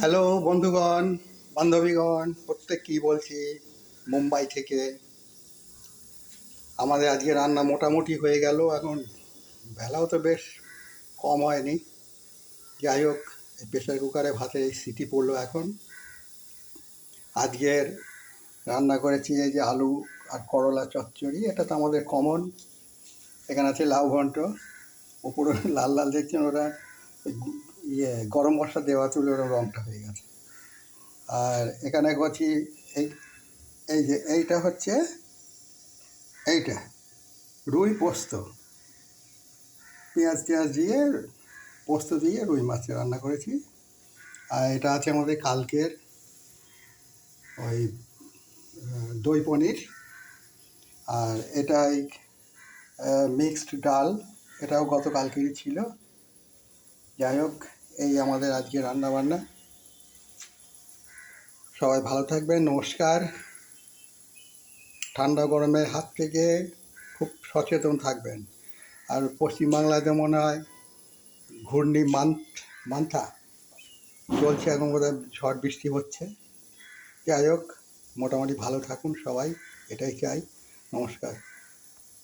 Hello বন্ধুগণ, বান্ধবীগণ, প্রত্যেক বলছি মুম্বাই থেকে। আমাদের আজকে রান্না মোটামুটি হয়ে গেল। এখন বেলাও তো বেশ কম হয়নি। যাই হোক, প্রেশার কুকারে ভাতের এই সিটি পড়লো এখন। আজকের রান্না করেছি এই যে আলু আর করলা চচ্চড়ি। এটা তো আমাদের কমন। এখানে আছে লাউ ঘন্ট, ওপরে লাল লাল দেখছেন, ওটা গরম মশলা দেওয়া তুলে ওরা রঙটা হয়ে গেছে। আর এখানে করছি এই এই যে এইটা হচ্ছে এইটা রুই পোস্ত, পেঁয়াজ টেঁয়াজ দিয়ে পোস্ত দিয়ে রুই মাছ রান্না করেছি। আর এটা আছে আমাদের কালকের ওই দই পনির। আর এটাই মিক্সড ডাল, এটাও গতকালকেরই ছিল। যাই হোক, এই আমাদের আজকে রান্না বান্না। সবাই ভালো থাকবেন, নমস্কার। ঠান্ডা গরমের হাত থেকে খুব সচেতন থাকবেন। আর পশ্চিমবাংলাতে মনে হয় ঘূর্ণি মান্থা চলছে, এখন বোধহয় ঝড় বৃষ্টি হচ্ছে। যাই হোক, মোটামুটি ভালো থাকুন সবাই, এটাই চাই। নমস্কার।